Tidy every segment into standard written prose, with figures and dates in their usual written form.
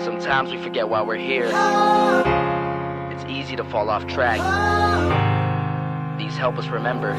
Sometimes we forget why we're here. It's easy to fall off track. These help us remember.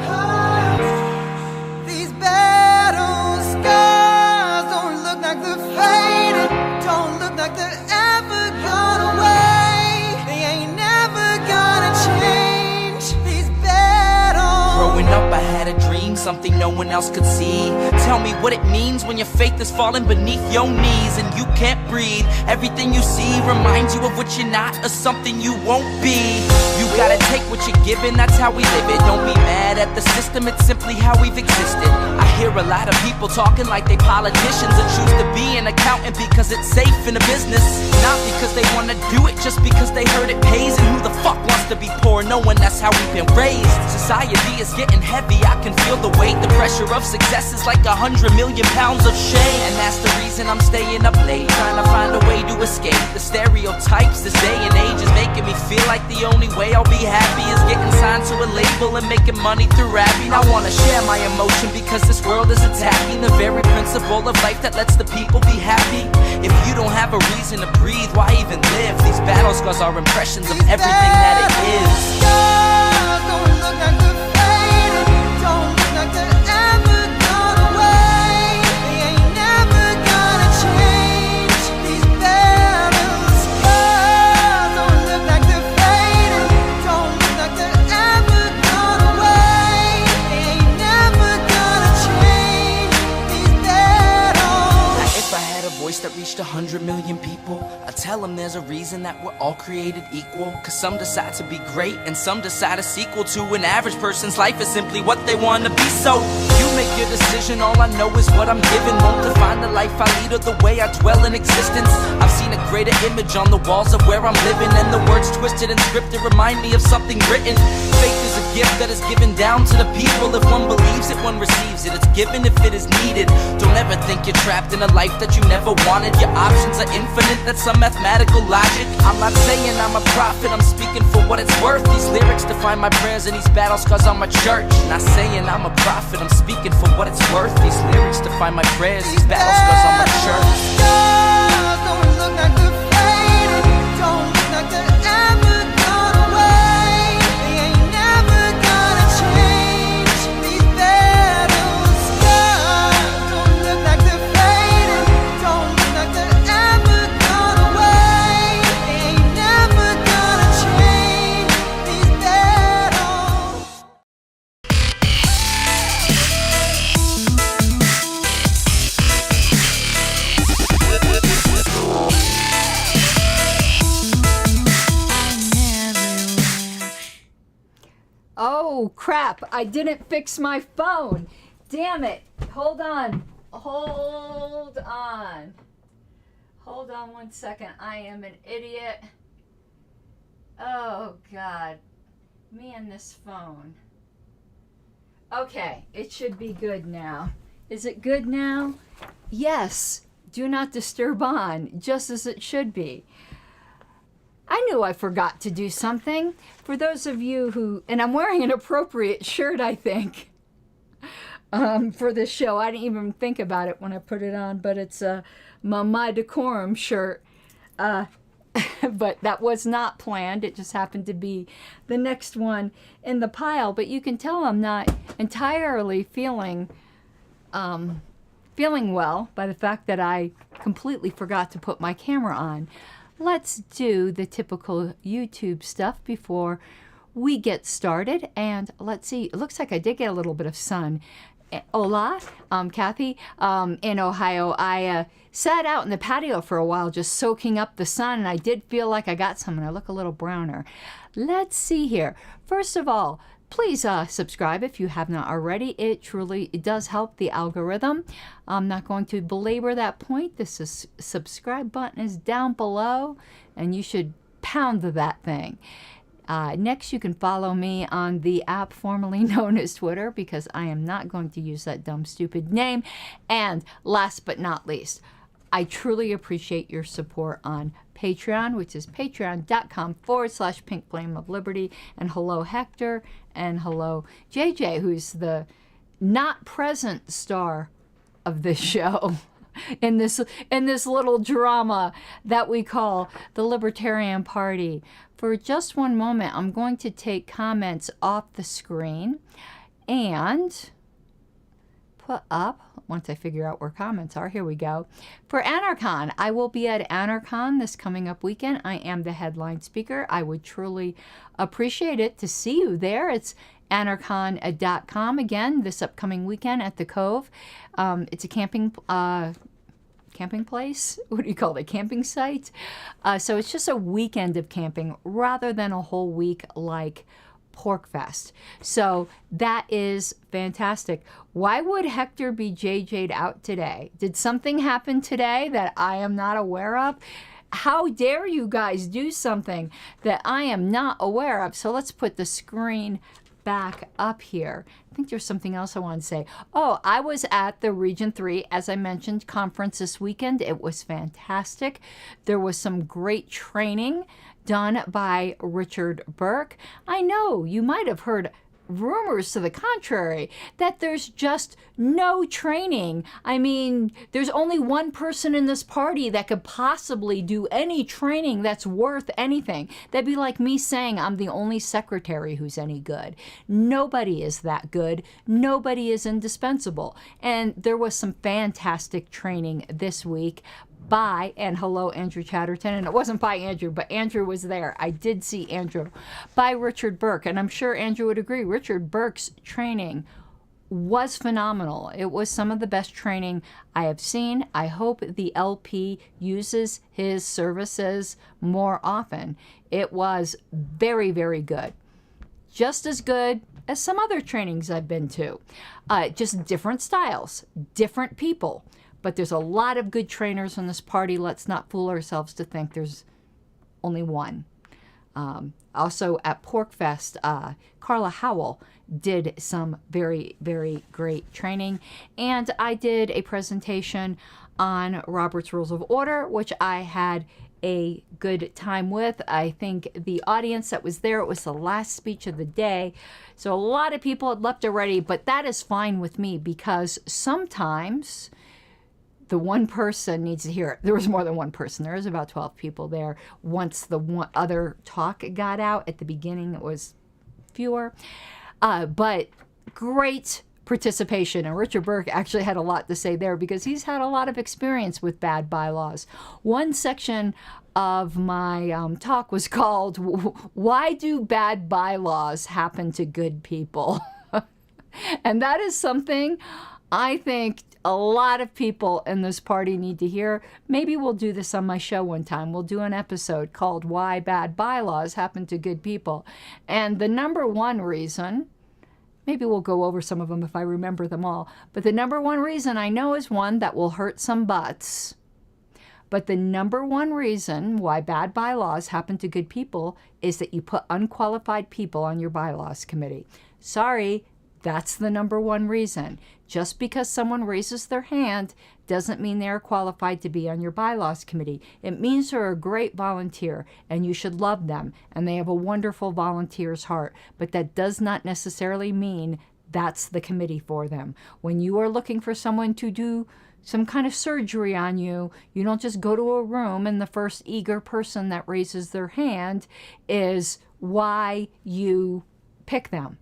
These battle scars don't look like they're faded, don't look like they're ever gone away. They ain't never gonna change. These battles. Growing up I had a dream, something no one else could see. Tell me what it means when your faith is falling beneath your knees and you can't breathe. Everything you see reminds you of what you're not or something you won't be. You gotta take what you're given, that's how we live it. Don't be mad at the system, it's simply how we've existed. I hear a lot of people talking like they politicians and choose to be an accountant because it's safe in a business. Not because they wanna do it, just because they heard it pays. And who the fuck wants to be poor knowing that's how we've been raised? Society is getting heavy, I can feel the weight. The pressure of success is like 100 million pounds of shame. And that's the reason I'm staying up late, trying to find a way to escape the stereotypes this day and age is making me feel like the only way I'll be happy is getting signed to a label and making money through rapping. I wanna share my emotion because this world is attacking the very principle of life that lets the people be happy. If you don't have a reason to breathe, why even live? These battle scars are impressions of everything that it is. Scars don't look like they're faded, don't look like they're ever gone away. They ain't never gonna change. These battle scars don't look like they're faded, don't look like they're ever gone away. They ain't never gonna change. These battles. Now if I had a voice that reached 100 million people, I'd tell them there's a reason that we're all created equal. Cause some decide to be great and some decide a sequel to an average person's life is simply what they want to be. So you make your decision, all I know is what I'm given won't define the life I lead or the way I dwell in existence. I've seen a greater image on the walls of where I'm living, and the words twisted and scripted remind me of something written. Faith is a gift that is given down to the people. If one believes it, one receives it. It's given if it is needed. Don't ever think you're trapped in a life that you never wanted. Your options are infinite, that's some mathematical logic. I'm not saying I'm a prophet, I'm speaking for what it's worth. These lyrics define my prayers and these battle scars on my church. Not saying I'm a prophet, I'm speaking for what it's worth. These lyrics define my prayers, these battle scars on my church. Scars don't look like they're faded, don't look like they're ever gone away. They ain't never gonna change. These battle scars don't look like they're faded, don't look like they're ever gone away. They ain't never gonna change. These battles. Oh, crap. I didn't fix my phone. Damn it. Hold on. Hold on. Hold on 1 second. I am an idiot. Oh, God. Me and this phone. Okay. It should be good now. Is it good now? Yes. Do not disturb on, just as it should be. I knew I forgot to do something. For those of you who, and I'm wearing an appropriate shirt, I think, for this show. I didn't even think about it when I put it on, but it's my decorum shirt. But that was not planned. It just happened to be the next one in the pile. But you can tell I'm not entirely feeling well by the fact that I completely forgot to put my camera on. Let's do the typical YouTube stuff before we get started. And let's see, it looks like I did get a little bit of sun. Hola, Kathy, in Ohio. I sat out in the patio for a while just soaking up the sun, and I did feel like I got some, and I look a little browner. Let's see here. First of all, please subscribe if you have not already. It does help the algorithm. I'm not going to belabor that point. This subscribe button is down below, and you should pound that thing. Next, you can follow me on the app formerly known as Twitter, because I am not going to use that dumb, stupid name. And last but not least, I truly appreciate your support on Patreon, which is patreon.com/Pink Flame of Liberty. And hello, Hector, and hello, JJ, who's the not present star of this show. in this little drama that we call the Libertarian Party. For just one moment, I'm going to take comments off the screen and put up, once I figure out where comments are, here we go. For Anarchon, I will be at Anarchon this coming up weekend. I am the headline speaker. I would truly appreciate it to see you there. It's anarchon.com again this upcoming weekend at the Cove. It's a camping place. What do you call it? Camping site. So it's just a weekend of camping rather than a whole week like Porkfest. So that is fantastic. Why would Hector be JJ'd out today? Did something happen today that I am not aware of? How dare you guys do something that I am not aware of? So let's put the screen back up here. I think there's something else I want to say. Oh, I was at the Region 3, as I mentioned, conference this weekend. It was fantastic. There was some great training done by Richard Burke. I know you might have heard rumors to the contrary, that there's just no training. I mean, there's only one person in this party that could possibly do any training that's worth anything. That'd be like me saying I'm the only secretary who's any good. Nobody is that good. Nobody is indispensable. And there was some fantastic training this week by, and hello Andrew Chatterton, and it wasn't by Andrew, but Andrew was there. I did see Andrew, by Richard Burke, and I'm sure Andrew would agree. Richard Burke's training was phenomenal. It was some of the best training I have seen. I hope the LP uses his services more often. It was very, very good. Just as good as some other trainings I've been to. Just different styles, different people. But there's a lot of good trainers in this party. Let's not fool ourselves to think there's only one. Also at Porkfest, Carla Howell did some very, very great training. And I did a presentation on Robert's Rules of Order, which I had a good time with. I think the audience that was there, it was the last speech of the day. So a lot of people had left already, but that is fine with me because sometimes the one person needs to hear it. There was more than one person. There was about 12 people there. Once the one other talk got out, at the beginning it was fewer. But great participation. And Richard Burke actually had a lot to say there because he's had a lot of experience with bad bylaws. One section of my talk was called, "Why Do Bad Bylaws Happen to Good People?" And that is something I think a lot of people in this party need to hear. Maybe we'll do this on my show one time. We'll do an episode called Why Bad Bylaws Happen to Good People. And the number one reason, maybe we'll go over some of them if I remember them all, but the number one reason I know is one that will hurt some butts. But the number one reason why bad bylaws happen to good people is that you put unqualified people on your bylaws committee. Sorry, that's the number one reason. Just because someone raises their hand doesn't mean they're qualified to be on your bylaws committee. It means they're a great volunteer and you should love them and they have a wonderful volunteer's heart. But that does not necessarily mean that's the committee for them. When you are looking for someone to do some kind of surgery on you, you don't just go to a room and the first eager person that raises their hand is why you pick them.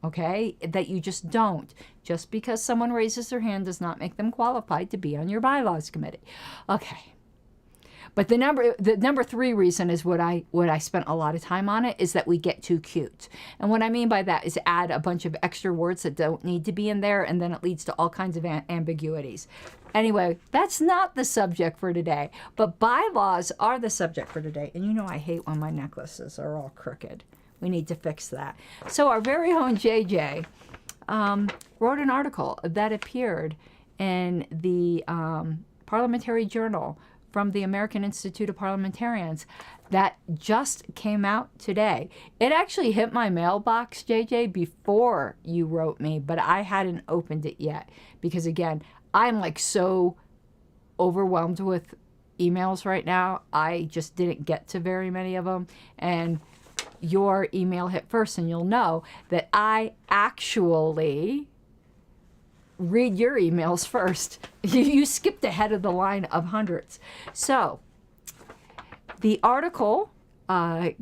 Okay, that you just don't. Just because someone raises their hand does not make them qualified to be on your bylaws committee. Okay. But the number three reason is what I spent a lot of time on it, is that we get too cute. And what I mean by that is add a bunch of extra words that don't need to be in there, and then it leads to all kinds of ambiguities. Anyway, that's not the subject for today, but bylaws are the subject for today. And you know I hate when my necklaces are all crooked. We need to fix that. So our very own JJ wrote an article that appeared in the Parliamentary Journal from the American Institute of Parliamentarians that just came out today. It actually hit my mailbox, JJ, before you wrote me, but I hadn't opened it yet because, again, I'm like so overwhelmed with emails right now. I just didn't get to very many of them. And your email hit first, and you'll know that I actually read your emails first. You skipped ahead of the line of hundreds. So the article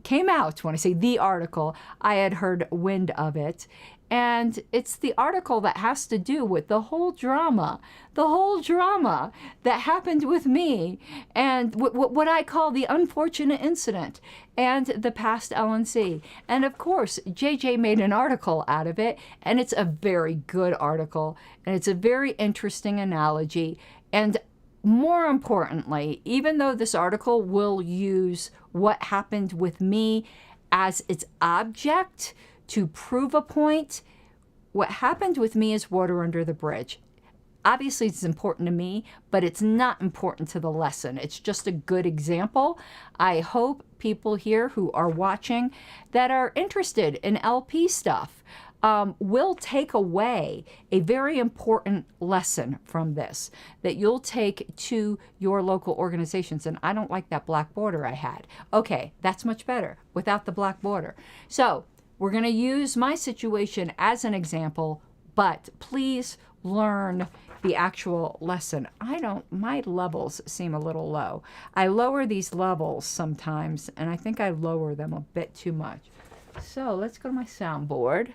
came out. When I say the article, I had heard wind of it. And it's the article that has to do with the whole drama that happened with me and what I call the unfortunate incident and the past LNC. And of course, JJ made an article out of it, and it's a very good article, and it's a very interesting analogy. And more importantly, even though this article will use what happened with me as its object to prove a point, what happened with me is water under the bridge. Obviously, it's important to me, but it's not important to the lesson. It's just a good example. I hope people here who are watching that are interested in LP stuff will take away a very important lesson from this that you'll take to your local organizations. And I don't like that black border I had. Okay, that's much better without the black border. So we're going to use my situation as an example, but please learn the actual lesson. My levels seem a little low. I lower these levels sometimes, and I think I lower them a bit too much. So let's go to my soundboard,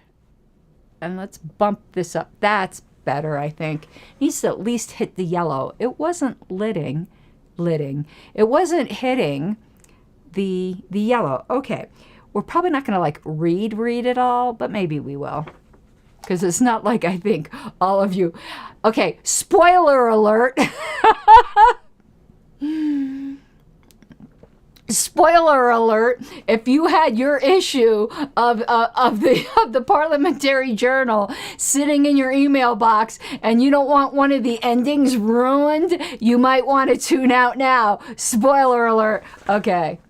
and let's bump this up. That's better, I think. Needs to at least hit the yellow. It wasn't lidding. It wasn't hitting the yellow. Okay. We're probably not going to like read it all, but maybe we will. Because it's not like I think all of you. Okay, spoiler alert. Spoiler alert, if you had your issue of the Parliamentary Journal sitting in your email box and you don't want one of the endings ruined, you might want to tune out now. Spoiler alert. Okay.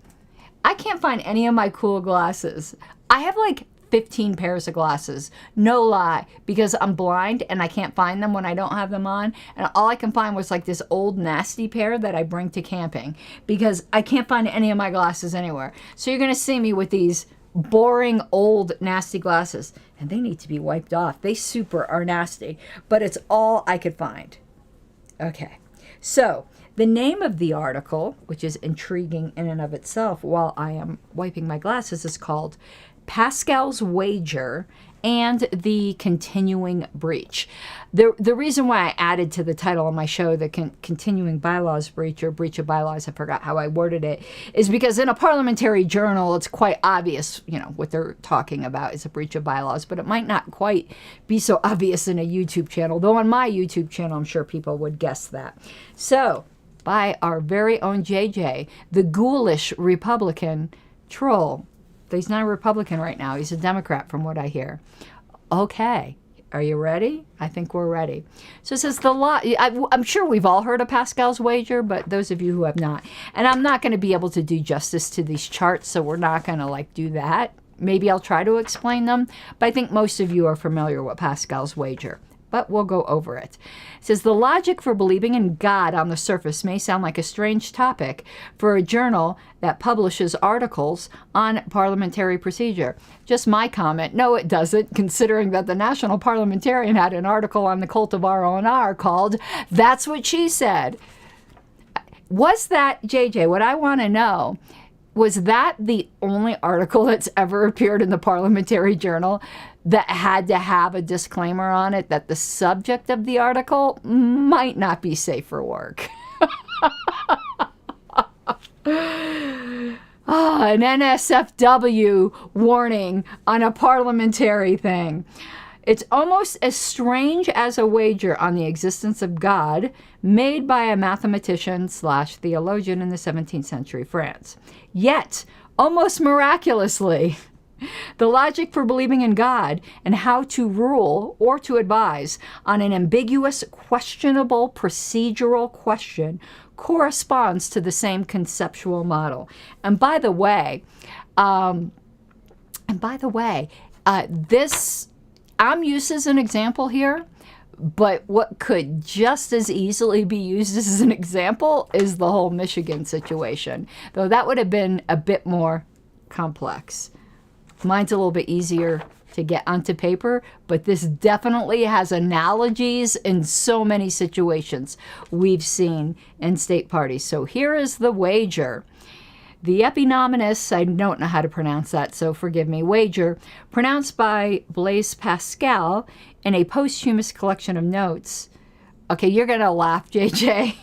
I can't find any of my cool glasses. I have like 15 pairs of glasses. No lie. Because I'm blind and I can't find them when I don't have them on. And all I can find was like this old nasty pair that I bring to camping. Because I can't find any of my glasses anywhere. So you're going to see me with these boring old nasty glasses. And they need to be wiped off. They super are nasty. But it's all I could find. Okay. So the name of the article, which is intriguing in and of itself while I am wiping my glasses, is called Pascal's Wager and the Continuing Breach. The reason why I added to the title of my show the Continuing Bylaws Breach or Breach of Bylaws, I forgot how I worded it, is because in a parliamentary journal, it's quite obvious, what they're talking about is a breach of bylaws, but it might not quite be so obvious in a YouTube channel, though on my YouTube channel, I'm sure people would guess that. So, by our very own JJ, the ghoulish Republican troll. He's not a Republican right now. He's a Democrat from what I hear. Okay. Are you ready? I think we're ready. So it says I'm sure we've all heard of Pascal's Wager, but those of you who have not. And I'm not going to be able to do justice to these charts, so we're not going to do that. Maybe I'll try to explain them, but I think most of you are familiar with Pascal's Wager. But we'll go over it. It says, the logic for believing in God on the surface may sound like a strange topic for a journal that publishes articles on parliamentary procedure. Just my comment, no it doesn't, considering that the National Parliamentarian had an article on the cult of R&R called That's What She Said. Was that, JJ, what I want to know, was that the only article that's ever appeared in the Parliamentary Journal that had to have a disclaimer on it that the subject of the article might not be safe for work? An NSFW warning on a parliamentary thing. It's almost as strange as a wager on the existence of God made by a mathematician/theologian in the 17th century France. Yet, almost miraculously, the logic for believing in God and how to rule or to advise on an ambiguous, questionable, procedural question corresponds to the same conceptual model. And by the way, this I'm used as an example here, but what could just as easily be used as an example is the whole Michigan situation, though that would have been a bit more complex. Mine's a little bit easier to get onto paper, but this definitely has analogies in so many situations we've seen in state parties. So here is the wager. The eponymous, I don't know how to pronounce that, so forgive me, wager, pronounced by Blaise Pascal in a posthumous collection of notes. Okay, you're going to laugh, JJ.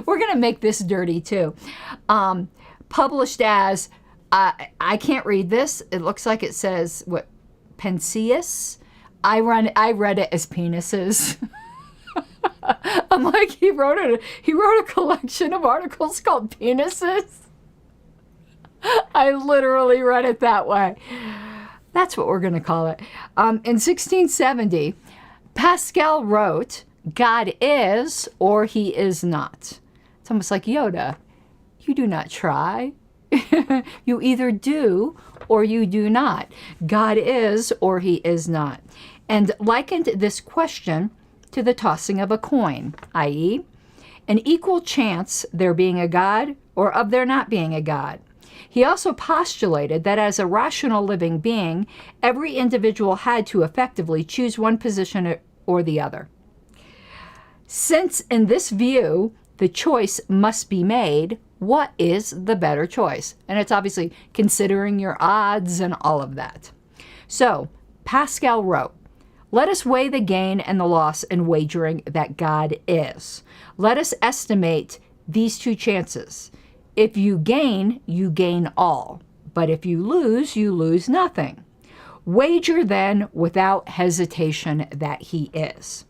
We're going to make this dirty, too. Published as, I can't read this. It looks like it says, what, PINKIES? I read it as penises. I'm like, he wrote a collection of articles called penises. I literally read it that way. That's what we're going to call it. In 1670, Pascal wrote, God is or he is not. It's almost like Yoda. You do not try. You either do or you do not. God is or he is not. And likened this question to the tossing of a coin, i.e., an equal chance there being a God or of there not being a God. He also postulated that as a rational living being, every individual had to effectively choose one position or the other. Since in this view, the choice must be made, what is the better choice? And it's obviously considering your odds and all of that. So Pascal wrote, let us weigh the gain and the loss in wagering that God is. Let us estimate these two chances. If you gain all. But if you lose nothing. Wager then without hesitation that he is.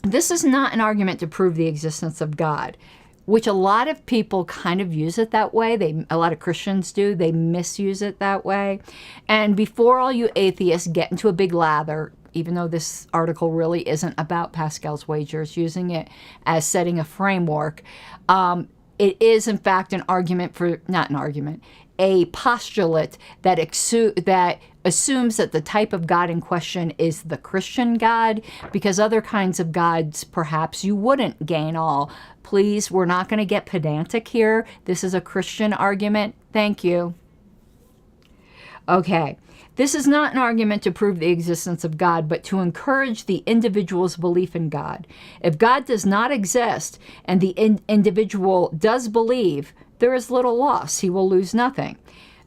This is not an argument to prove the existence of God, which a lot of people kind of use it that way. A lot of Christians do. They misuse it that way. And before all you atheists get into a big lather, even though this article really isn't about Pascal's wagers, using it as setting a framework, it is in fact an argument for, not an argument, a postulate that assumes that the type of God in question is the Christian God, because other kinds of gods, perhaps you wouldn't gain all. Please, we're not going to get pedantic here. This is a Christian argument. Thank you. Okay. This is not an argument to prove the existence of God, but to encourage the individual's belief in God. If God does not exist and the individual does believe, there is little loss. He will lose nothing.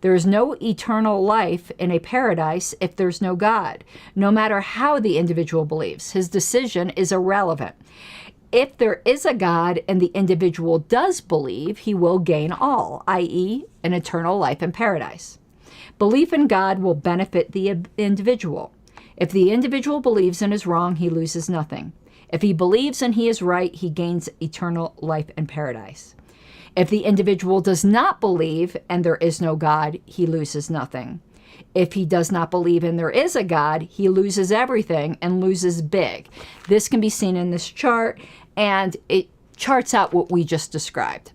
There is no eternal life in a paradise if there's no God. No matter how the individual believes, his decision is irrelevant. If there is a God and the individual does believe, he will gain all, i.e., an eternal life in paradise. Belief in God will benefit the individual. If the individual believes and is wrong, he loses nothing. If he believes and he is right, he gains eternal life in paradise. If the individual does not believe and there is no God, he loses nothing. If he does not believe and there is a God, he loses everything and loses big. This can be seen in this chart, and it charts out what we just described.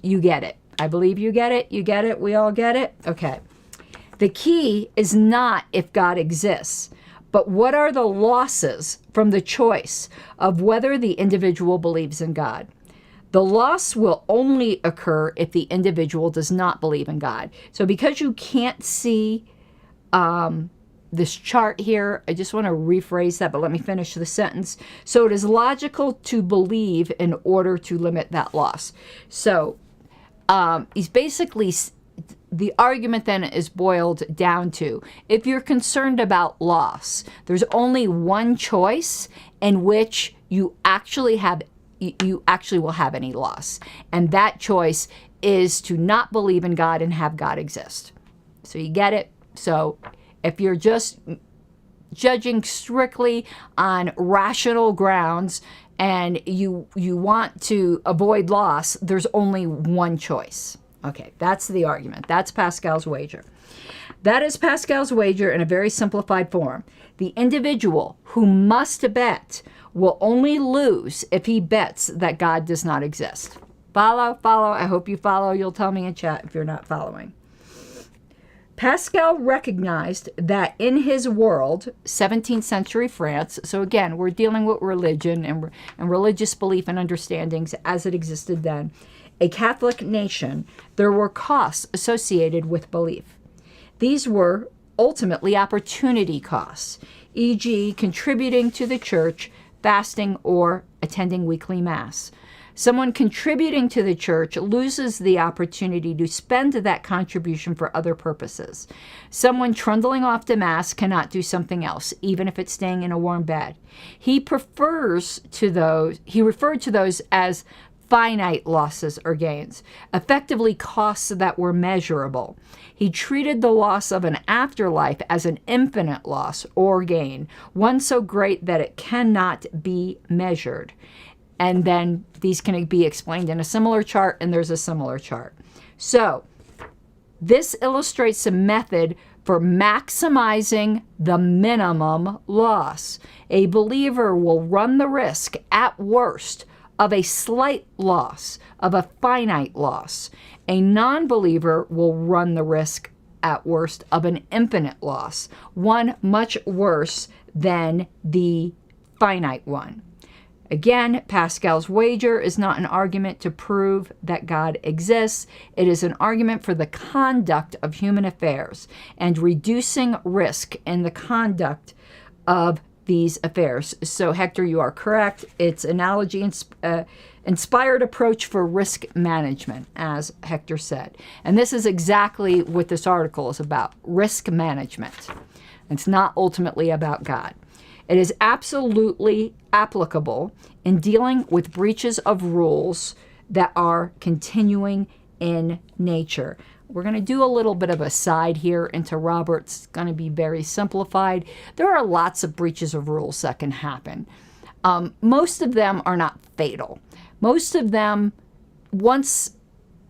You get it. I believe you get it. You get it. We all get it. Okay. The key is not if God exists, but what are the losses from the choice of whether the individual believes in God. The loss will only occur if the individual does not believe in God. So because you can't see this chart here, I just want to rephrase that, but let me finish the sentence. So it is logical to believe in order to limit that loss. So he's basically, the argument then is boiled down to, if you're concerned about loss, there's only one choice in which you actually will have any loss. And that choice is to not believe in God and have God exist. So you get it? So if you're just judging strictly on rational grounds and you want to avoid loss, there's only one choice. Okay, that's the argument. That's Pascal's wager. That is Pascal's wager in a very simplified form. The individual who must bet will only lose if he bets that God does not exist. Follow. I hope you follow. You'll tell me in chat if you're not following. Pascal recognized that in his world, 17th century France, so again, we're dealing with religion and religious belief and understandings as it existed then, a Catholic nation, there were costs associated with belief. These were ultimately opportunity costs, e.g., contributing to the church, fasting, or attending weekly mass. Someone contributing to the church loses the opportunity to spend that contribution for other purposes. Someone trundling off to mass cannot do something else, even if it's staying in a warm bed. He referred to those as finite losses or gains, effectively costs that were measurable. He treated the loss of an afterlife as an infinite loss or gain, one so great that it cannot be measured. And then these can be explained in a similar chart, and there's a similar chart. So this illustrates a method for maximizing the minimum loss. A believer will run the risk, at worst, of a slight loss, of a finite loss. A non-believer will run the risk, at worst, of an infinite loss, one much worse than the finite one. Again, Pascal's wager is not an argument to prove that God exists. It is an argument for the conduct of human affairs and reducing risk in the conduct of these affairs. So, Hector, you are correct. It's analogy inspired approach for risk management, as Hector said. And this is exactly what this article is about, risk management. It's not ultimately about God. It is absolutely applicable in dealing with breaches of rules that are continuing in nature. We're going to do a little bit of a side here into Roberts. It's going to be very simplified. There are lots of breaches of rules that can happen. Most of them are not fatal. Most of them, once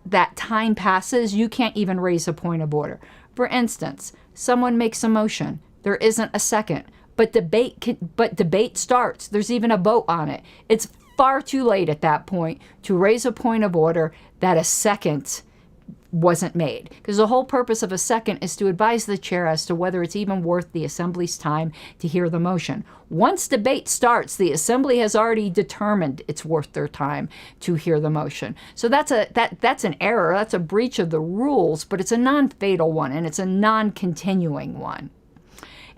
that time passes, you can't even raise a point of order. For instance, someone makes a motion. There isn't a second. But debate starts. There's even a vote on it. It's far too late at that point to raise a point of order that a second wasn't made. Because the whole purpose of a second is to advise the chair as to whether it's even worth the assembly's time to hear the motion. Once debate starts, the assembly has already determined it's worth their time to hear the motion. So that's an error. That's a breach of the rules, but it's a non-fatal one, and it's a non-continuing one.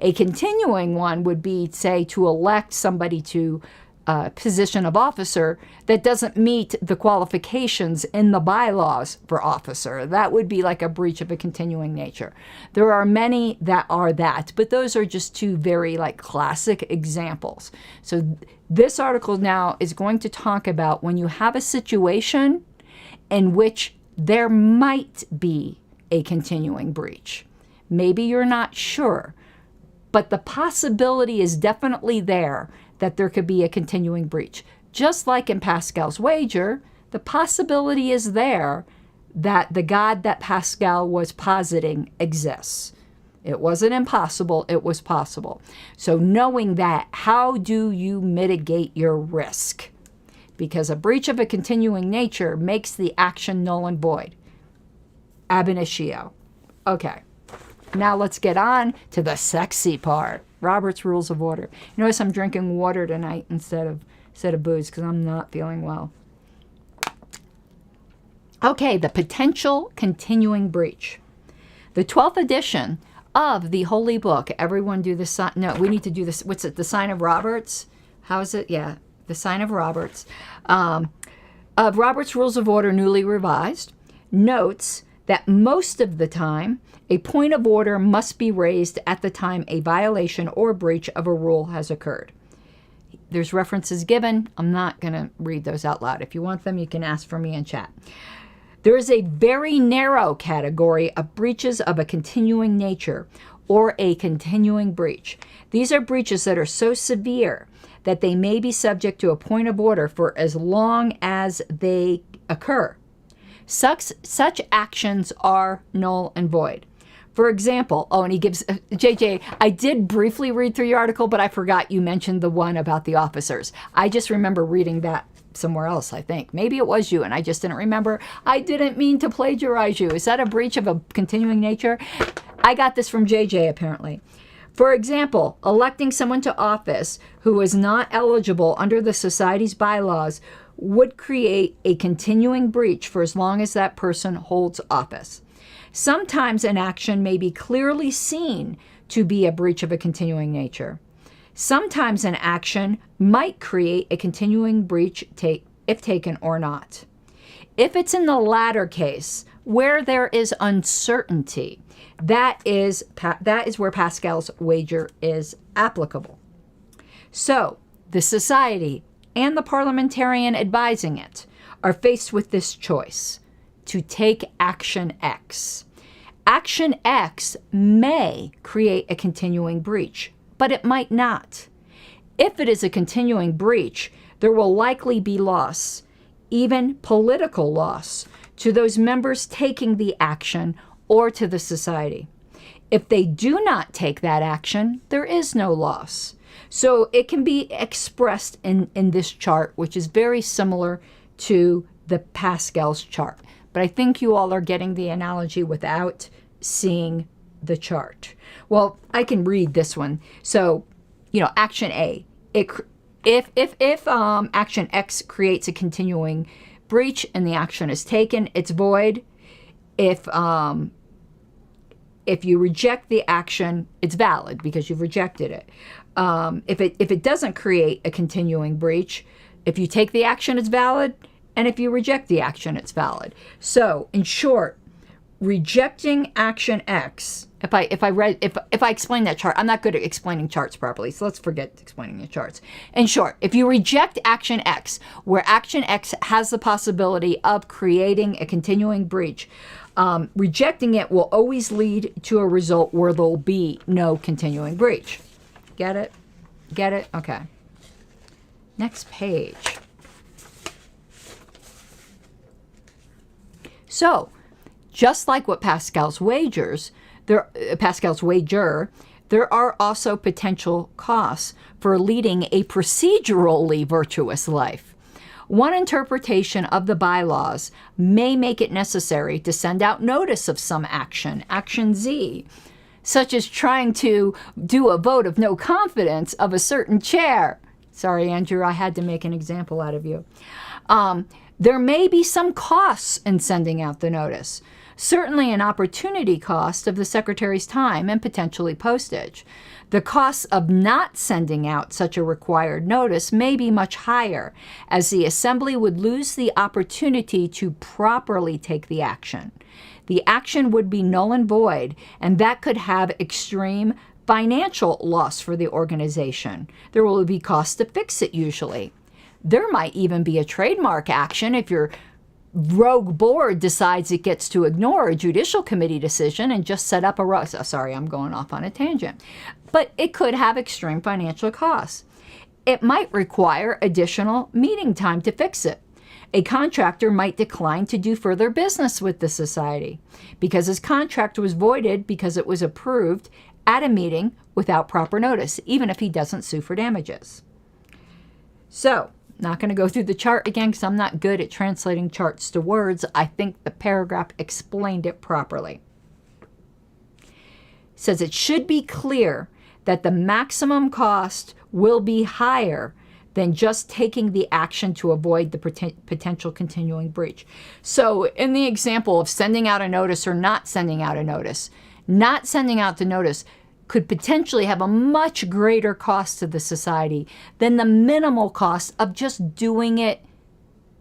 A continuing one would be, say, to elect somebody to a position of officer that doesn't meet the qualifications in the bylaws for officer. That would be like a breach of a continuing nature. There are many that are that, but those are just two very classic examples. So this article now is going to talk about when you have a situation in which there might be a continuing breach. Maybe you're not sure, but the possibility is definitely there that there could be a continuing breach. Just like in Pascal's wager, the possibility is there that the God that Pascal was positing exists. It wasn't impossible, it was possible. So knowing that, how do you mitigate your risk? Because a breach of a continuing nature makes the action null and void. Ab initio. Okay. Now let's get on to the sexy part. Robert's Rules of Order. You notice I'm drinking water tonight instead of booze because I'm not feeling well. Okay, the potential continuing breach. The 12th edition of the Holy Book. Everyone do the sign. No, we need to do this. What's it? The sign of Roberts? How is it? Yeah, the sign of Roberts. Of Robert's Rules of Order, newly revised, notes that most of the time, a point of order must be raised at the time a violation or breach of a rule has occurred. There's references given. I'm not going to read those out loud. If you want them, you can ask for me in chat. There is a very narrow category of breaches of a continuing nature or a continuing breach. These are breaches that are so severe that they may be subject to a point of order for as long as they occur. Such actions are null and void. For example, and he gives, JJ, I did briefly read through your article, but I forgot you mentioned the one about the officers. I just remember reading that somewhere else, I think. Maybe it was you, and I just didn't remember. I didn't mean to plagiarize you. Is that a breach of a continuing nature? I got this from JJ, apparently. For example, electing someone to office who is not eligible under the society's bylaws would create a continuing breach for as long as that person holds office. Sometimes an action may be clearly seen to be a breach of a continuing nature. Sometimes an action might create a continuing breach if taken or not. If it's in the latter case, where there is uncertainty, that is where Pascal's wager is applicable. So, the society and the parliamentarian advising it are faced with this choice: to take action X. Action X may create a continuing breach, but it might not. If it is a continuing breach, there will likely be loss, even political loss, to those members taking the action or to the society. If they do not take that action, there is no loss. So it can be expressed in this chart, which is very similar to the Pascal's chart. But I think you all are getting the analogy without seeing the chart. Well, I can read this one. So, action A. If action X creates a continuing breach and the action is taken, it's void. If you reject the action, it's valid because you've rejected it. If it doesn't create a continuing breach, if you take the action, it's valid, and if you reject the action, it's valid. So, in short, rejecting action X. If I explain that chart, I'm not good at explaining charts properly, so let's forget explaining the charts. In short, if you reject action X, where action X has the possibility of creating a continuing breach, rejecting it will always lead to a result where there'll be no continuing breach. Get it? Get it? Okay. Next page. So, just like what Pascal's wager, there are also potential costs for leading a procedurally virtuous life. One interpretation of the bylaws may make it necessary to send out notice of some action, action Z, such as trying to do a vote of no confidence of a certain chair. Sorry, Andrew, I had to make an example out of you. There may be some costs in sending out the notice. Certainly an opportunity cost of the secretary's time and potentially postage. The costs of not sending out such a required notice may be much higher, as the assembly would lose the opportunity to properly take the action. The action would be null and void, and that could have extreme financial loss for the organization. There will be costs to fix it usually. There might even be a trademark action if your rogue board decides it gets to ignore a judicial committee decision and just set up a sorry, I'm going off on a tangent. But it could have extreme financial costs. It might require additional meeting time to fix it. A contractor might decline to do further business with the society because his contract was voided because it was approved at a meeting without proper notice, even if he doesn't sue for damages. So, not going to go through the chart again because I'm not good at translating charts to words. I think the paragraph explained it properly. It says it should be clear that the maximum cost will be higher than just taking the action to avoid the potential continuing breach. So in the example of sending out a notice or not sending out a notice, not sending out the notice could potentially have a much greater cost to the society than the minimal cost of just doing it,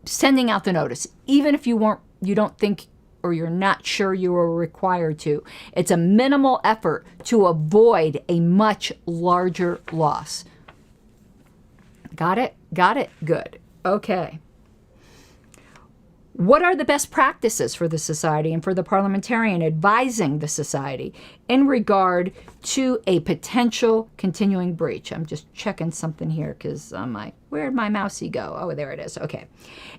sending out the notice, even if you don't think or you're not sure you are required to. It's a minimal effort to avoid a much larger loss. Got it? Got it? Good. Okay. What are the best practices for the society and for the parliamentarian advising the society in regard to a potential continuing breach? I'm just checking something here because where'd my mousey go? Oh, there it is. Okay.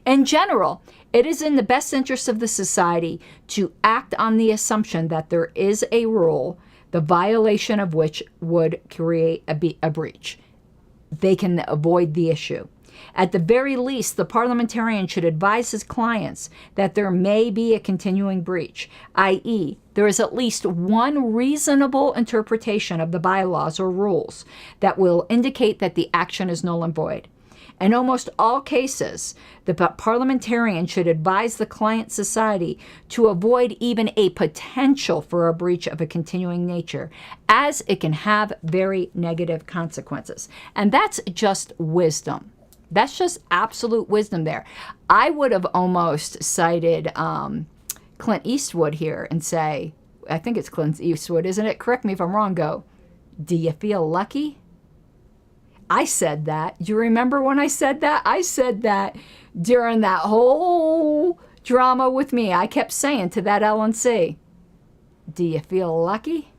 In general, it is in the best interest of the society to act on the assumption that there is a rule, the violation of which would create a breach. They can avoid the issue. At the very least, the parliamentarian should advise his clients that there may be a continuing breach, i.e., there is at least one reasonable interpretation of the bylaws or rules that will indicate that the action is null and void. In almost all cases, the parliamentarian should advise the client society to avoid even a potential for a breach of a continuing nature, as it can have very negative consequences. And that's just wisdom. That's just absolute wisdom there. I would have almost cited Clint Eastwood here and say, I think it's Clint Eastwood, isn't it? Correct me if I'm wrong. Go, do you feel lucky? I said that. Do you remember when I said that? I said that during that whole drama with me. I kept saying to that LNC, do you feel lucky?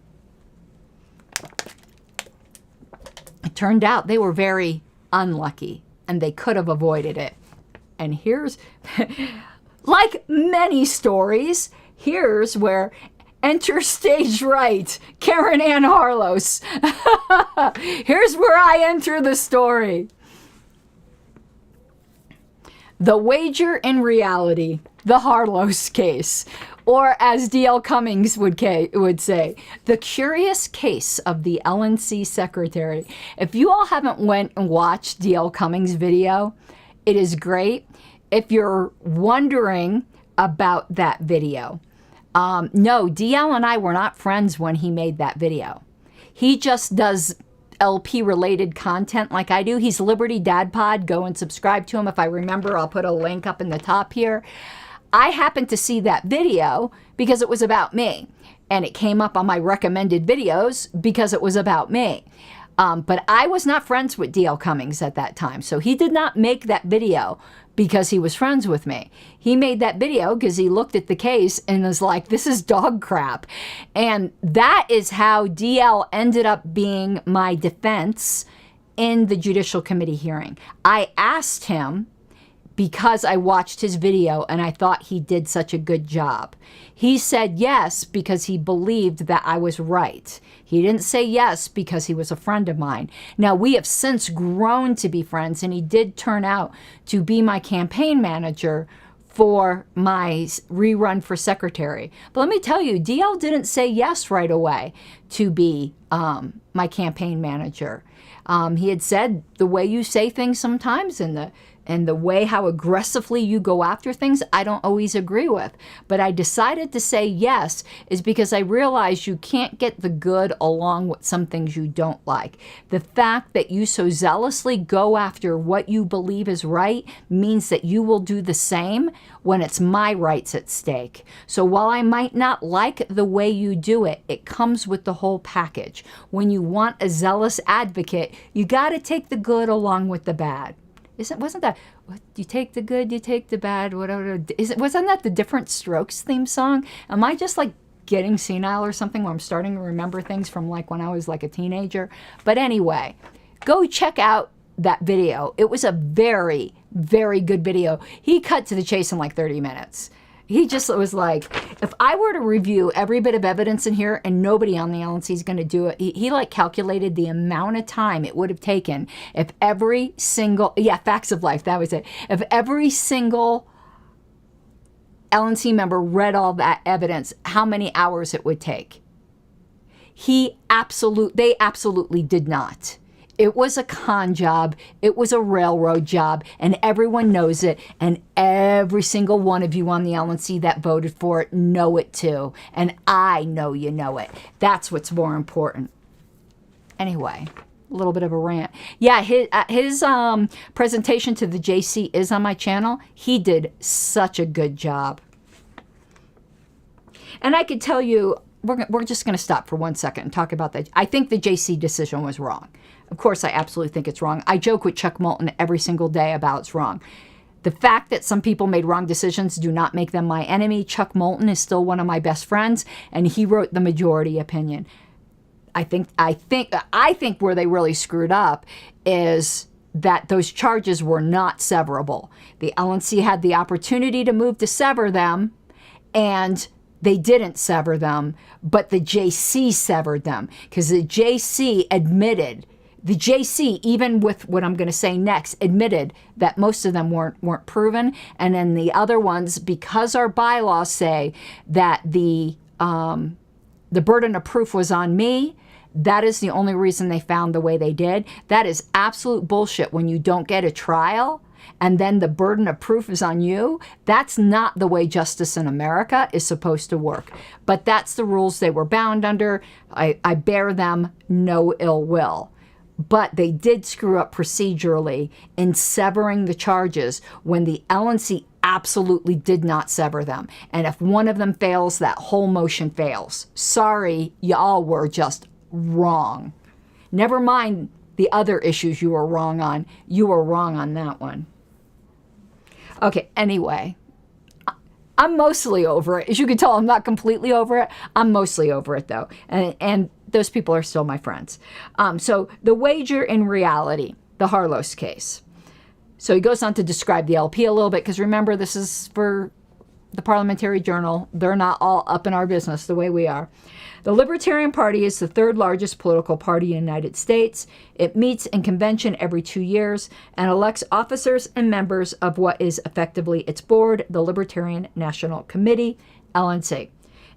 It turned out they were very unlucky and they could have avoided it. And here's, like many stories, here's where enter stage right, Karen Ann Harlos. Here's where I enter the story. The wager in reality, the Harlos case, or as D.L. Cummings would say, the curious case of the LNC secretary. If you all haven't went and watched D.L. Cummings' video, it is great. If you're wondering about that video, no, DL and I were not friends when he made that video. He just does LP-related content like I do. He's Liberty Dad Pod. Go and subscribe to him. If I remember, I'll put a link up in the top here. I happened to see that video because it was about me. And it came up on my recommended videos because it was about me. But I was not friends with DL Cummings at that time. So he did not make that video because he was friends with me. He made that video because he looked at the case and was like, this is dog crap. And that is how DL ended up being my defense in the Judicial Committee hearing. I asked him because I watched his video and I thought he did such a good job. He said yes because he believed that I was right. He didn't say yes because he was a friend of mine. Now, we have since grown to be friends, and he did turn out to be my campaign manager for my rerun for secretary. But let me tell you, DL didn't say yes right away to be my campaign manager. He had said the way you say things sometimes and the way how aggressively you go after things, I don't always agree with. But I decided to say yes is because I realized you can't get the good along with some things you don't like. The fact that you so zealously go after what you believe is right means that you will do the same when it's my rights at stake. So while I might not like the way you do it, it comes with the whole package. When you want a zealous advocate, you got to take the good along with the bad. Wasn't that, you take the good, you take the bad, whatever. Wasn't that the Different Strokes theme song? Am I just like getting senile or something where I'm starting to remember things from like when I was like a teenager? But anyway, go check out that video. It was a very, very good video. He cut to the chase in like 30 minutes. He just was like, if I were to review every bit of evidence in here and nobody on the LNC is going to do it, he like calculated the amount of time it would have taken if every single, Facts of Life, that was it. If every single LNC member read all that evidence, how many hours it would take. They absolutely did not. It was a con job. It was a railroad job, and everyone knows it. And every single one of you on the LNC that voted for it know it too. And I know you know it. That's what's more important. Anyway, a little bit of a rant. Yeah, his presentation to the JC is on my channel. He did such a good job. And I could tell you, we're just going to stop for 1 second and talk about that. I think the JC decision was wrong. Of course, I absolutely think it's wrong. I joke with Chuck Moulton every single day about it's wrong. The fact that some people made wrong decisions do not make them my enemy. Chuck Moulton is still one of my best friends, and he wrote the majority opinion. I think where they really screwed up is that those charges were not severable. The LNC had the opportunity to move to sever them, and they didn't sever them, but the JC severed them because the JC admitted. The JC, even with what I'm going to say next, admitted that most of them weren't proven. And then the other ones, because our bylaws say that the burden of proof was on me, That is the only reason they found the way they did. That is absolute bullshit when you don't get a trial and then the burden of proof is on you. That's not the way justice in America is supposed to work. But that's the rules they were bound under. I bear them no ill will. But they did screw up procedurally in severing the charges when the LNC absolutely did not sever them. And if one of them fails, that whole motion fails. Sorry, y'all were just wrong. Never mind the other issues you were wrong on. You were wrong on that one. Okay, anyway, I'm mostly over it. As you can tell, I'm not completely over it. I'm mostly over it, though. And those people are still my friends. So the wager in reality, the Harlos case. So he goes on to describe the LP a little bit, because remember, this is for the Parliamentary Journal. They're not all up in our business the way we are. The Libertarian Party is the third largest political party in the United States. It meets in convention every 2 years and elects officers and members of what is effectively its board, the Libertarian National Committee, LNC.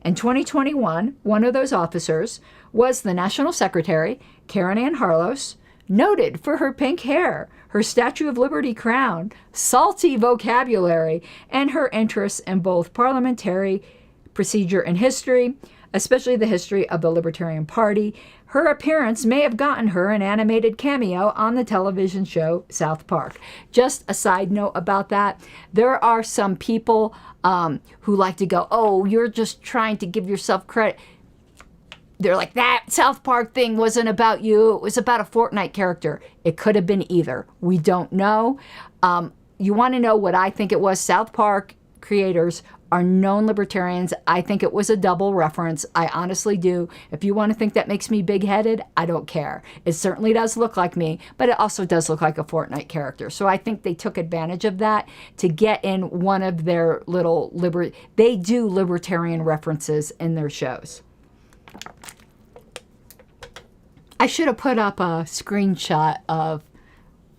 In 2021, one of those officers was the National Secretary, Karen Ann Harlos, noted for her pink hair, her Statue of Liberty crown, salty vocabulary, and her interests in both parliamentary procedure and history, especially the history of the Libertarian Party. Her appearance may have gotten her an animated cameo on the television show South Park. Just a side note about that, there are some people who like to go, oh, you're just trying to give yourself credit. They're like, that South Park thing wasn't about you. It was about a Fortnite character. It could have been either. We don't know. You want to know what I think it was? South Park creators are known libertarians. I think it was a double reference. I honestly do. If you want to think that makes me big-headed, I don't care. It certainly does look like me, but it also does look like a Fortnite character. So I think they took advantage of that to get in one of their little they do libertarian references in their shows. I should have put up a screenshot of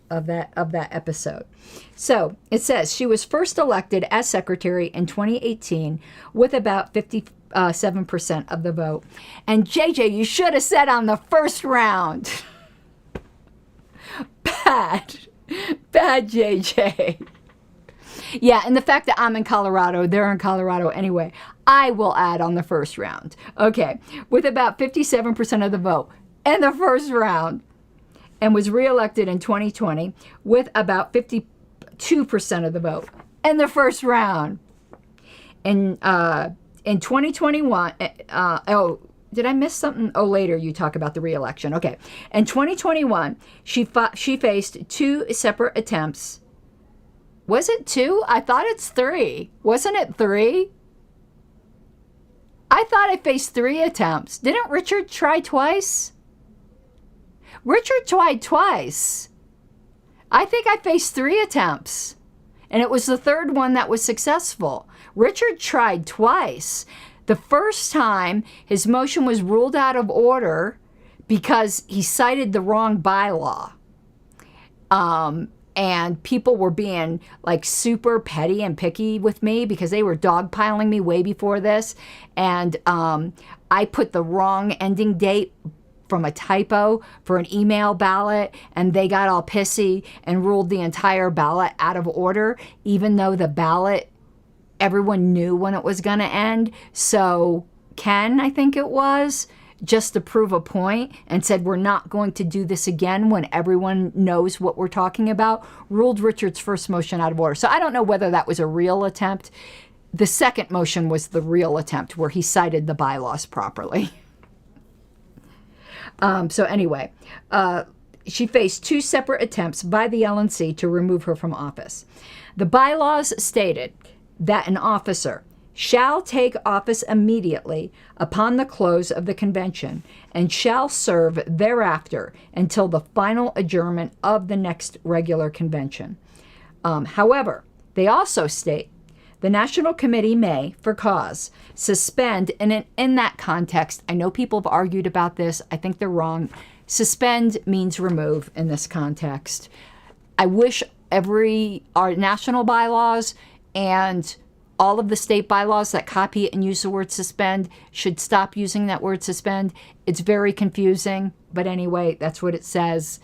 that episode. So it says she was first elected as secretary in 2018 with about 57% of the vote. And JJ, you should have said on the first round. Bad JJ. Yeah, and the fact that I'm in Colorado, they're in Colorado anyway, I will add on the first round. Okay, with about 57% of the vote in the first round, and was reelected in 2020 with about 52% of the vote in the first round. In 2021, did I miss something? Oh, later you talk about the reelection. Okay. In 2021, she faced two separate attempts. Was it two? I thought it's three. Wasn't it three? I thought I faced three attempts. Didn't Richard try twice? Richard tried twice. I think I faced three attempts, and it was the third one that was successful. Richard tried twice. The first time, his motion was ruled out of order because he cited the wrong bylaw. And people were being like super petty and picky with me because they were dogpiling me way before this. And I put the wrong ending date from a typo for an email ballot, and they got all pissy and ruled the entire ballot out of order, even though the ballot, everyone knew when it was going to end. So Ken, I think it was, just to prove a point and said, we're not going to do this again when everyone knows what we're talking about, ruled Richard's first motion out of order. So I don't know whether that was a real attempt. The second motion was the real attempt where he cited the bylaws properly. So anyway, she faced two separate attempts by the LNC to remove her from office. The bylaws stated that an officer shall take office immediately upon the close of the convention and shall serve thereafter until the final adjournment of the next regular convention. However, they also state the National Committee may, for cause, suspend, and in that context, I know people have argued about this. I think they're wrong. Suspend means remove in this context. I wish our national bylaws and all of the state bylaws that copy and use the word suspend should stop using that word suspend. It's very confusing, but anyway, that's what it says.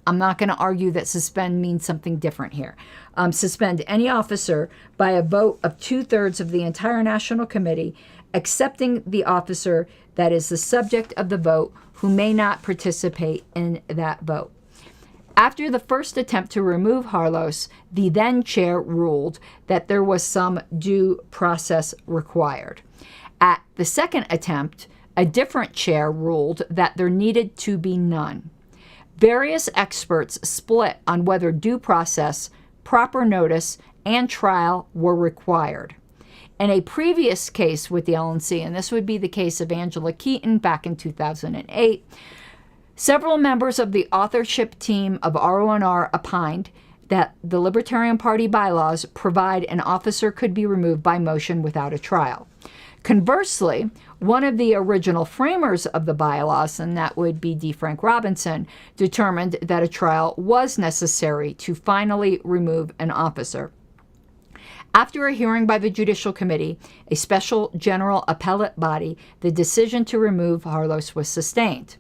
I'm not going to argue that suspend means something different here. Suspend any officer by a vote of 2/3 of the entire National Committee, excepting the officer that is the subject of the vote who may not participate in that vote. After the first attempt to remove Harlos, the then chair ruled that there was some due process required. At the second attempt, a different chair ruled that there needed to be none. Various experts split on whether due process, proper notice, and trial were required. In a previous case with the LNC, and this would be the case of Angela Keaton back in 2008, several members of the authorship team of RONR opined that the Libertarian Party bylaws provide an officer could be removed by motion without a trial. Conversely, one of the original framers of the bylaws, and that would be D. Frank Robinson, determined that a trial was necessary to finally remove an officer. After a hearing by the Judicial Committee, a special general appellate body, the decision to remove Harlos was sustained.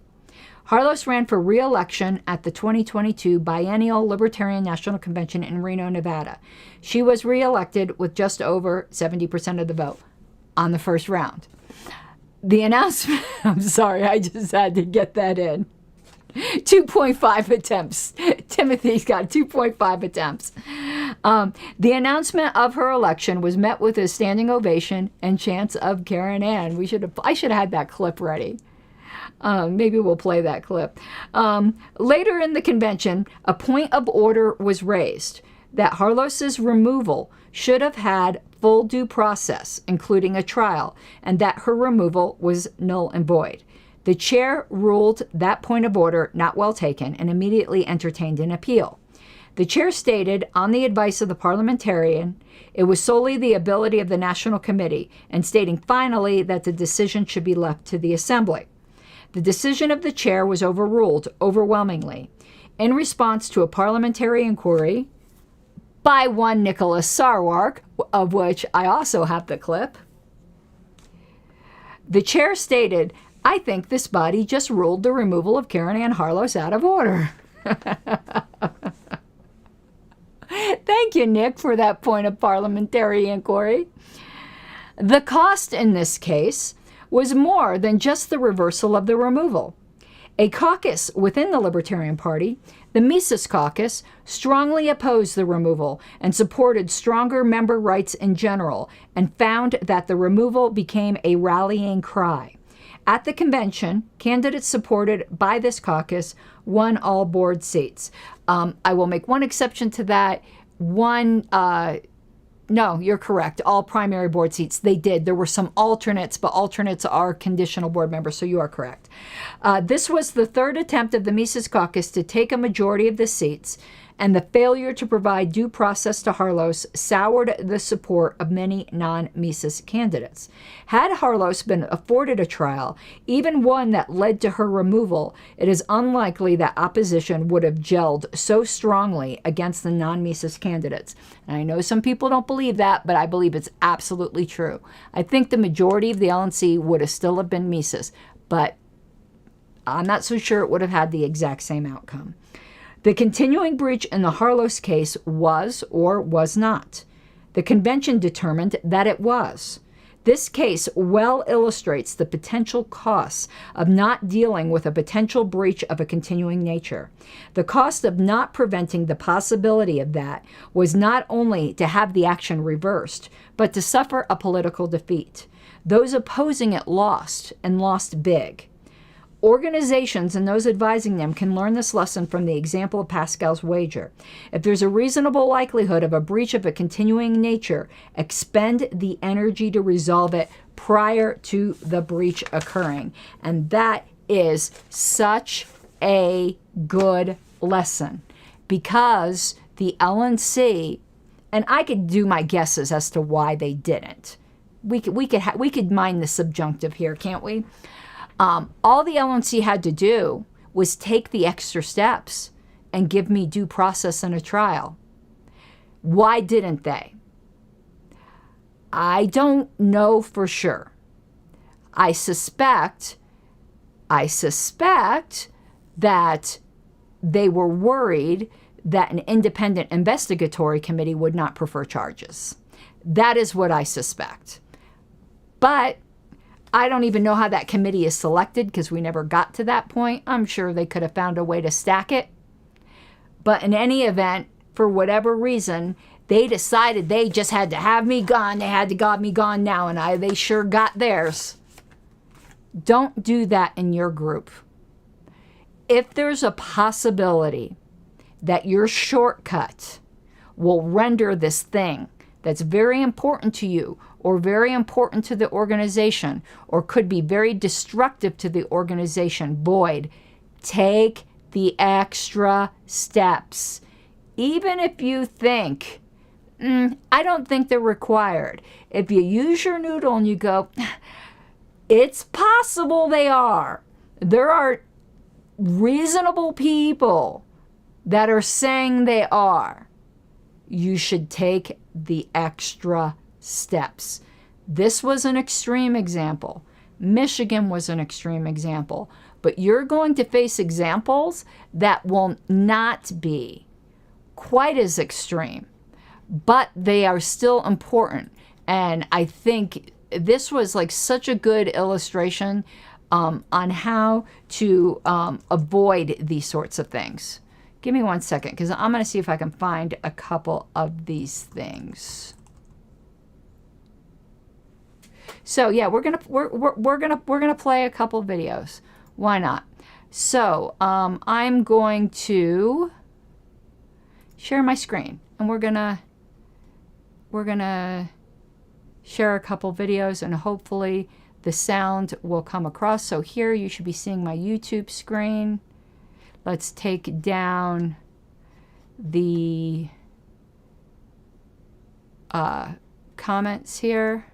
Harlos ran for re-election at the 2022 Biennial Libertarian National Convention in Reno, Nevada. She was re-elected with just over 70% of the vote on the first round. The announcement, I'm sorry, I just had to get that in. 2.5 attempts. Timothy's got 2.5 attempps. The announcement of her election was met with a standing ovation and chants of Karen Ann. I should have had that clip ready. Maybe we'll play that clip. Later in the convention, a point of order was raised that Harlos's removal should have had full due process, including a trial, and that her removal was null and void. The chair ruled that point of order not well taken and immediately entertained an appeal. The chair stated, on the advice of the parliamentarian, it was solely the ability of the National Committee, and stating finally that the decision should be left to the Assembly. The decision of the chair was overruled overwhelmingly. In response to a parliamentary inquiry by one Nicholas Sarwark, of which I also have the clip, the chair stated, I think this body just ruled the removal of Karen Ann Harlos out of order. Thank you, Nick, for that point of parliamentary inquiry. The cost in this case was more than just the reversal of the removal. A caucus within the Libertarian Party, the Mises Caucus, strongly opposed the removal and supported stronger member rights in general, and found that the removal became a rallying cry. At the convention, candidates supported by this caucus won all board seats. I will make one exception to that. No, you're correct. All primary board seats, they did. There were some alternates, but alternates are conditional board members, so you are correct. This was the third attempt of the Mises Caucus to take a majority of the seats, and the failure to provide due process to Harlos soured the support of many non-Mises candidates. Had Harlos been afforded a trial, even one that led to her removal, it is unlikely that opposition would have gelled so strongly against the non-Mises candidates. And I know some people don't believe that, but I believe it's absolutely true. I think the majority of the LNC would have still have been Mises, but I'm not so sure it would have had the exact same outcome. The continuing breach in the Harlos case was or was not. The convention determined that it was. This case well illustrates the potential costs of not dealing with a potential breach of a continuing nature. The cost of not preventing the possibility of that was not only to have the action reversed, but to suffer a political defeat. Those opposing it lost, and lost big. Organizations and those advising them can learn this lesson from the example of Pascal's wager. If there's a reasonable likelihood of a breach of a continuing nature, expend the energy to resolve it prior to the breach occurring. And that is such a good lesson, because the LNC, and I could do my guesses as to why they didn't. We could mine the subjunctive here, can't we? All the LNC had to do was take the extra steps and give me due process and a trial. Why didn't they? I don't know for sure. I suspect that they were worried that an independent investigatory committee would not prefer charges. That is what I suspect. But I don't even know how that committee is selected because we never got to that point. I'm sure they could have found a way to stack it. But in any event, for whatever reason, they decided they just had to have me gone. They had to got me gone now, and they sure got theirs. Don't do that in your group. If there's a possibility that your shortcut will render this thing that's very important to you or very important to the organization or could be very destructive to the organization void, take the extra steps. Even if you think, I don't think they're required. If you use your noodle and you go, it's possible they are. There are reasonable people that are saying they are. You should take the extra steps. This was an extreme example. Michigan was an extreme example. But you're going to face examples that will not be quite as extreme, but they are still important. And I think this was like such a good illustration on how to avoid these sorts of things. Give me 1 second, because I'm going to see if I can find a couple of these things. So yeah, we're gonna play a couple of videos. Why not? So I'm going to share my screen, and we're gonna share a couple videos, and hopefully the sound will come across. So here you should be seeing my YouTube screen. Let's take down the comments here,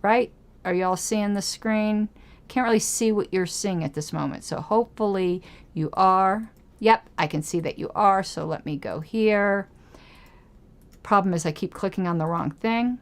right? Are y'all seeing the screen? Can't really see what you're seeing at this moment, so hopefully you are. Yep, I can see that you are, so let me go here. Problem is I keep clicking on the wrong thing.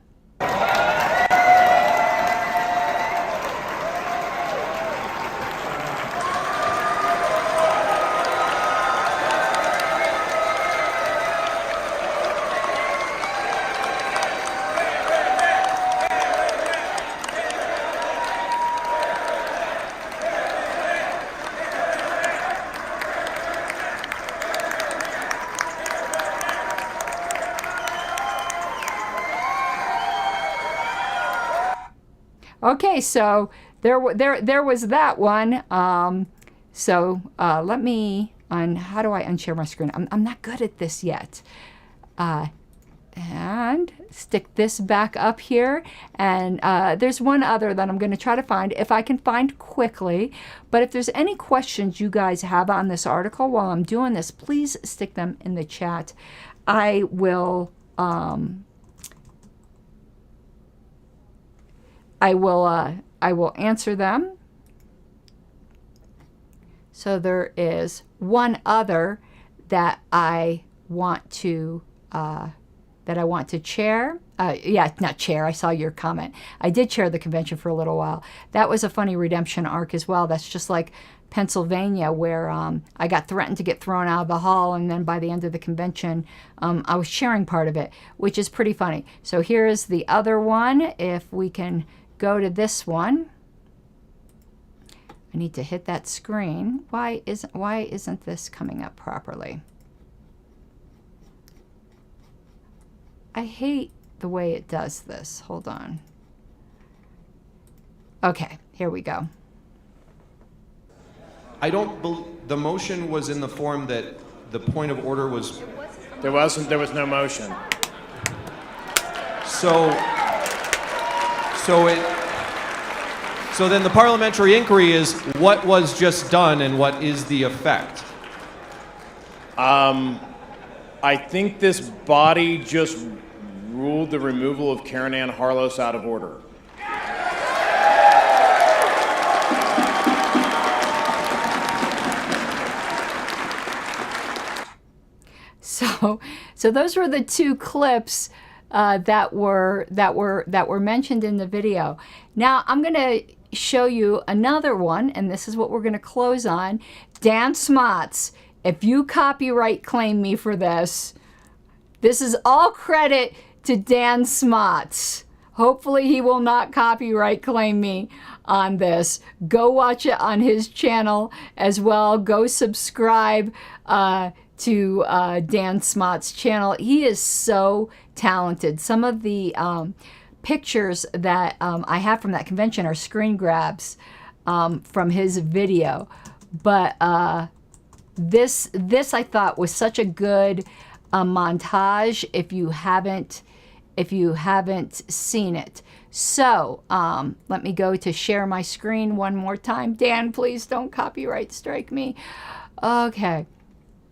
Okay, so there was that one. Let me how do I unshare my screen? I'm not good at this yet. And stick this back up here. And there's one other that I'm going to try to find, if I can find quickly. But if there's any questions you guys have on this article while I'm doing this, please stick them in the chat. I will answer them. So there is one other that I want to chair. Not chair. I saw your comment. I did chair the convention for a little while. That was a funny redemption arc as well. That's just like Pennsylvania, where I got threatened to get thrown out of the hall, and then by the end of the convention, I was sharing part of it, which is pretty funny. So here is the other one. If we can go to this one. I need to hit that screen. Why isn't this coming up properly? I hate the way it does this. Hold on. Okay, here we go. I don't believe the motion was in the form that the point of order was. There was no motion. So then the parliamentary inquiry is what was just done and what is the effect? I think this body just ruled the removal of Karen Ann Harlos out of order. So those were the two clips that were mentioned in the video. Now I'm going to show you another one, and this is what we're going to close on. Dan Smots, if you copyright claim me for this, this is all credit to Dan Smots. Hopefully he will not copyright claim me on this. Go watch it on his channel as well. Go subscribe to Dan Smots' channel. He is so talented. Some of the pictures that I have from that convention are screen grabs from his video. But this I thought was such a good montage if you haven't seen it. So let me go to share my screen one more time. Dan, please don't copyright strike me. Okay.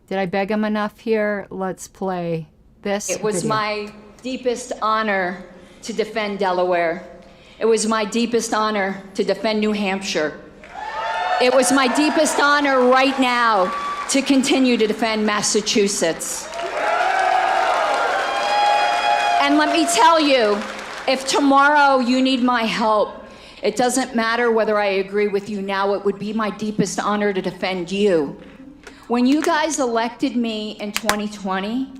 Did I beg him enough here? Let's play this. It was my deepest honor to defend Delaware. It was my deepest honor to defend New Hampshire. It was my deepest honor right now to continue to defend Massachusetts. And let me tell you, if tomorrow you need my help, it doesn't matter whether I agree with you now, it would be my deepest honor to defend you. When you guys elected me in 2020,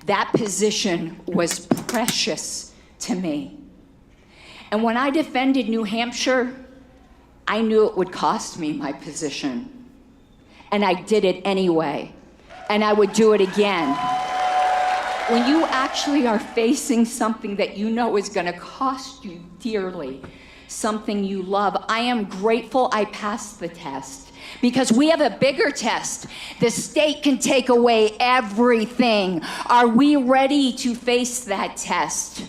that position was precious to me. And when I defended New Hampshire, I knew it would cost me my position. And I did it anyway. And I would do it again. When you actually are facing something that you know is going to cost you dearly, something you love, I am grateful I passed the test. Because we have a bigger test. The state can take away everything. Are we ready to face that test?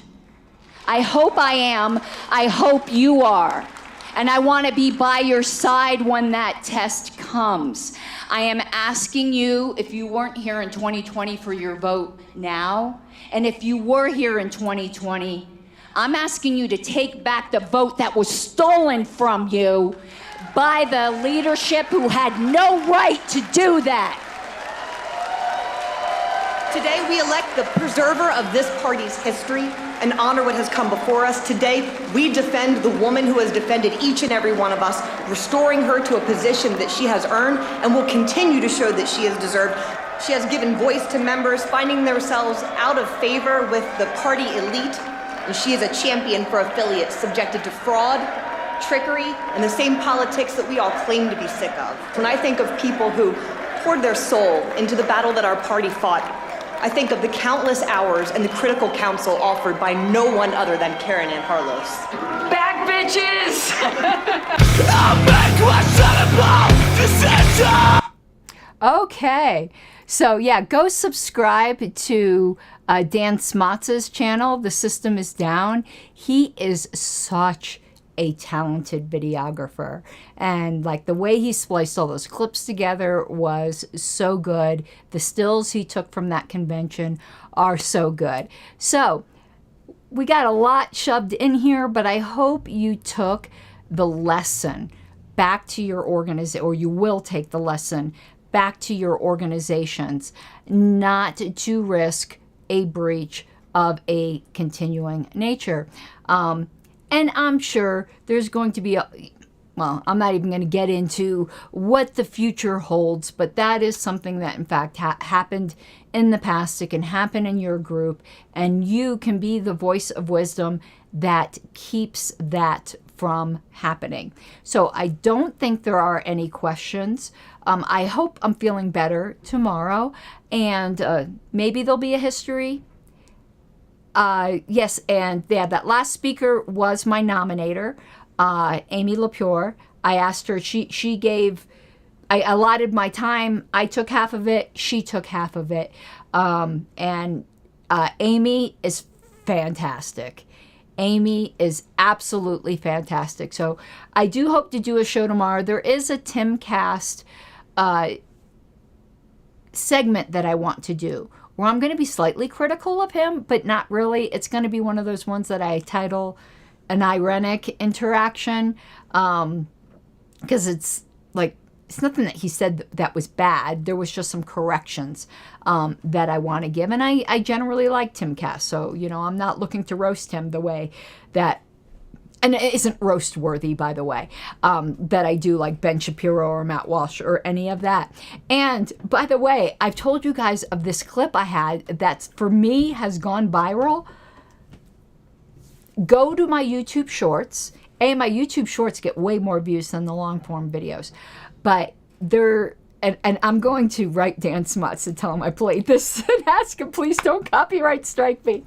I hope I am. I hope you are. And I want to be by your side when that test comes. I am asking you, if you weren't here in 2020, for your vote now. And if you were here in 2020, I'm asking you to take back the vote that was stolen from you by the leadership who had no right to do that. Today we elect the preserver of this party's history and honor what has come before us. Today we defend the woman who has defended each and every one of us, restoring her to a position that she has earned and will continue to show that she has deserved. She has given voice to members finding themselves out of favor with the party elite, and she is a champion for affiliates subjected to fraud, trickery, and the same politics that we all claim to be sick of. When I think of people who poured their soul into the battle that our party fought, I think of the countless hours and the critical counsel offered by no one other than Karen Ann Harlos. Back, bitches! Okay, so yeah, go subscribe to Dan Smots' channel. The System is Down. He is such a talented videographer, and like the way he spliced all those clips together was so good. The stills he took from that convention are so good. So we got a lot shoved in here, but I hope you took the lesson back to your organization, or you will take the lesson back to your organizations, not to risk a breach of a continuing nature. And I'm sure there's going to be well, I'm not even going to get into what the future holds, but that is something that in fact happened in the past. It can happen in your group, and you can be the voice of wisdom that keeps that from happening. So I don't think there are any questions. I hope I'm feeling better tomorrow, and maybe there'll be a history. Yes, and yeah, that last speaker was my nominator, Amy LaPure. I asked her, she gave, I allotted my time, I took half of it, she took half of it. And Amy is fantastic. Amy is absolutely fantastic. So I do hope to do a show tomorrow. There is a Timcast segment that I want to do, where I'm going to be slightly critical of him, but not really. It's going to be one of those ones that I title an ironic interaction, because it's like it's nothing that he said that was bad. There was just some corrections that I want to give. And I generally like Tim Cass. So, you know, I'm not looking to roast him the way that, and it isn't roast worthy, by the way, that I do like Ben Shapiro or Matt Walsh or any of that. And by the way, I've told you guys of this clip I had that for me has gone viral. Go to my YouTube shorts. My YouTube shorts get way more views than the long form videos. But they're, and I'm going to write Dan Smuts and tell him I played this and ask him, please don't copyright strike me.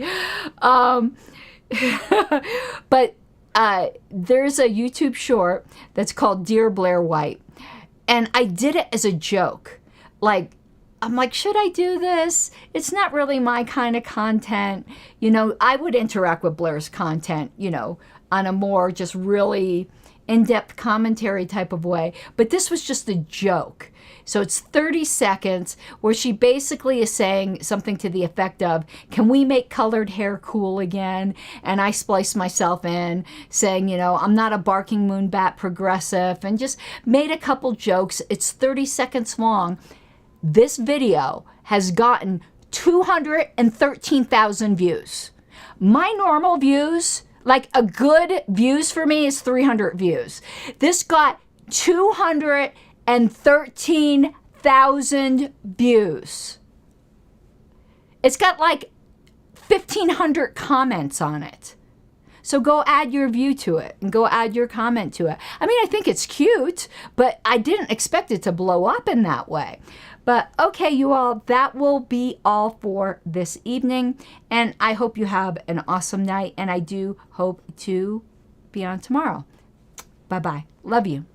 But there's a YouTube short that's called Dear Blair White. And I did it as a joke. Like, I'm like, should I do this? It's not really my kind of content. You know, I would interact with Blair's content, you know, on a more just really in-depth commentary type of way. But this was just a joke. So it's 30 seconds where she basically is saying something to the effect of, can we make colored hair cool again? And I splice myself in saying, you know, I'm not a barking moonbat progressive, and just made a couple jokes. It's 30 seconds long. This video has gotten 213,000 views. My normal views, like a good views for me is 300 views. This got 213,000 views. It's got like 1,500 comments on it. So go add your view to it and go add your comment to it. I mean, I think it's cute, but I didn't expect it to blow up in that way. But okay, you all, that will be all for this evening. And I hope you have an awesome night. And I do hope to be on tomorrow. Bye-bye. Love you.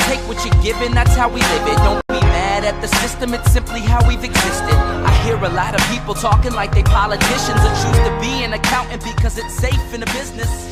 Take what you're given, that's how we live it. Don't be mad at the system, it's simply how we've existed. I hear a lot of people talking like they politicians and choose to be an accountant because it's safe in the business.